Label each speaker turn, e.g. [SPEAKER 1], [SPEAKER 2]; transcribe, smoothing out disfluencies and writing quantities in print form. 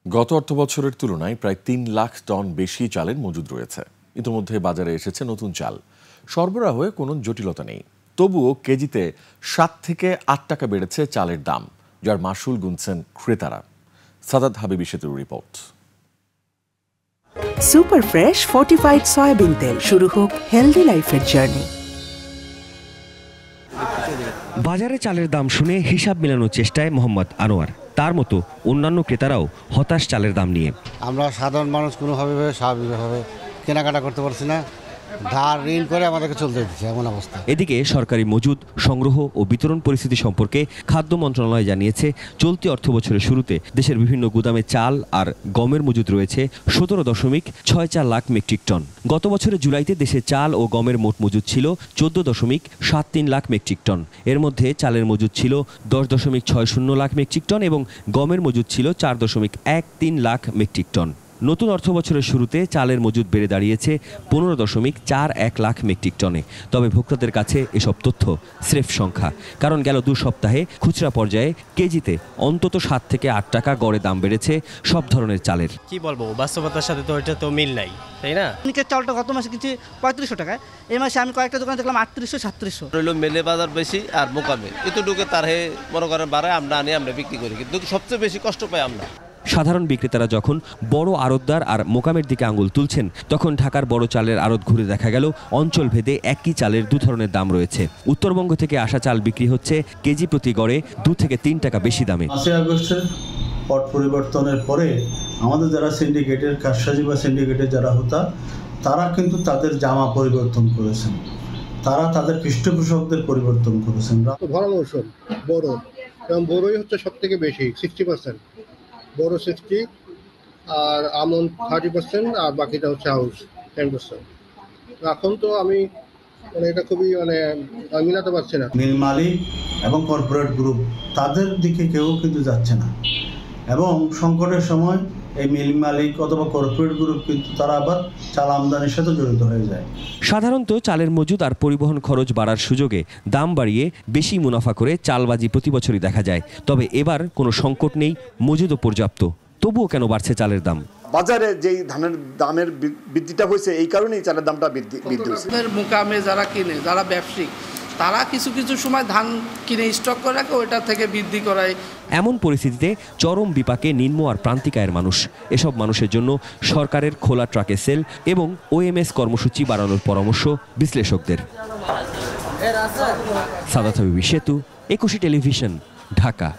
[SPEAKER 1] গত অর্থবছরের তুলনায় প্রায় ৩ লাখ টন বেশি চালের মজুদ রয়েছে। ইতিমধ্যে বাজারে এসেছে নতুন চাল। সরবরাহে কোনো জটিলতা নেই। তবুও কেজিতে ৭ থেকে ৮ টাকা বেড়েছে চালের দাম, যার মাসুল গুনছেন ক্রেতারা। সাদাত হাবিবি সেতুর report.
[SPEAKER 2] Super fresh fortified soybean তেল, শুরু হোক হেলদি লাইফের জার্নি।
[SPEAKER 3] বাজারে চালের দাম শুনে হিসাব মেলানোর চেষ্টায় মোহাম্মদ আনোয়ার। তার মতো অন্যান্য ক্রেতারাও হতাশ চালের দাম নিয়ে।
[SPEAKER 4] আমরা সাধারণ মানুষ কোনোভাবে স্বাভাবিকভাবে কেনাকাটা করতে পারছি না, ধার ঋণ করে আমাদেরকে চলতে দিচ্ছে এমন অবস্থা।
[SPEAKER 3] এদিকে সরকারি মজুদ, সংগ্রহ ও বিতরণ পরিস্থিতি সম্পর্কে খাদ্য মন্ত্রণালয় জানিয়েছে, চলতি অর্থবছরের শুরুতে দেশের বিভিন্ন গুদামে চাল আর গমের মজুদ রয়েছে 17.64 লাখ মেট্রিক টন। গত বছরের জুলাইতে দেশে চাল ও গমের মোট মজুদ ছিল 14.73 লাখ মেট্রিক টন। এর মধ্যে চালের মজুদ ছিল 10.60 লাখ মেট্রিক টন এবং গমের মজুদ ছিল 4.13 লাখ মেট্রিক টন। নতুন অর্থবছরের শুরুতে চালের মজুদ বেড়ে দাঁড়িয়েছে 15.41 লাখ মেট্রিক টনে। তবে ভোক্তাদের কাছে এসব তথ্য স্রেফ সংখ্যা, কারণ গেল 2 সপ্তাহে খুচরা পর্যায়ে কেজিতে অন্তত 7 থেকে 8 টাকা গড়ে দাম বেড়েছে সব ধরনের চালের।
[SPEAKER 5] কি বলবো, বাস্তবতার সাথে তো এটা তো মিল নাই, তাই না?
[SPEAKER 6] চালটা গত মাসে কিনছি 3500 টাকায়, এই মাসে আমি কয়েকটা দোকানে দেখলাম 3800-3700।
[SPEAKER 7] মেলে বাজার বেশি আর মোকামে এতটুকু তার মনে করেন বাড়ায় আমরা আনি, আমরা বিক্রি করি, কিন্তু সবচেয়ে বেশি কষ্ট পাই আমরা।
[SPEAKER 3] সাধারণ বিক্রেতারা যখন বড় আড়তদার আর মোকামের দিকে আঙুল তুলছেন, তখন ঢাকার বড় চালের আড়ত ঘুরে দেখা গেল অঞ্চল ভেদে একই চালের 2 ধরনের দাম রয়েছে। উত্তরবঙ্গ থেকে আসা চাল বিক্রি হচ্ছে কেজি প্রতি গড়ে 2 থেকে 3 টাকা বেশি দামে।
[SPEAKER 8] 5 আগস্টের পট পরিবর্তনের পরে আমাদের যারা সিন্ডিকেটের কারসাজি বা সিন্ডিকেটের যারা হতা, তারা কিন্তু তাদের জামা পরিবর্তন করেছেন, তারা তাদের পৃষ্ঠপোষকদের পরিবর্তন করেছেন।
[SPEAKER 9] ভরা মৌসুম বড়, এবং বড়ই হচ্ছে সব থেকে বেশি 60%, বড় 60 আর আমন 30% আর বাকিটা হচ্ছে হাউস 10%। এখন তো আমি এটা খুবই মিলাতে পারছি না।
[SPEAKER 8] মিল মালিক এবং কর্পোরেট গ্রুপ তাদের দিকে কেউ কিন্তু যাচ্ছে না, এবং সংকটের সময় এই মিল মালিক অথবা কর্পোরেট গ্রুপ কিন্তু তারা আবার চাল আমদানির সাথে জড়িত হয়ে যায়।
[SPEAKER 3] সাধারণত চালের মজুদ আর পরিবহন খরচ বাড়ার সুযোগে দাম বাড়িয়ে বেশি মুনাফা করে চালবাজি প্রতি বছরই দেখা যায়। তবে এবার কোনো সংকট নেই, মজুদও পর্যাপ্ত। তবুও কেন বাড়ছে চালের দাম?
[SPEAKER 10] বাজারে যেই ধানের দামের বৃদ্ধিটা হয়েছে, এই কারণেই চালের দামটা বৃদ্ধি হয়েছে।
[SPEAKER 6] মোকামে যারা কিনে, যারা ব্যবসায়িক, তারা কিছু কিছু সময় ধান কিনে স্টক করে রাখে, ওটা থেকে বৃদ্ধি করায়।
[SPEAKER 3] এমন পরিস্থিতিতে চরম বিপাকে নিম্ন আর প্রান্তিক আয়ের মানুষ। এসব মানুষের জন্য সরকারের খোলা ট্রাকে সেল এবং ওএমএস কর্মসূচি বাড়ানোর পরামর্শ বিশ্লেষকদের। সাদাত হাবিবি সেতু, 21 টেলিভিশন, ঢাকা।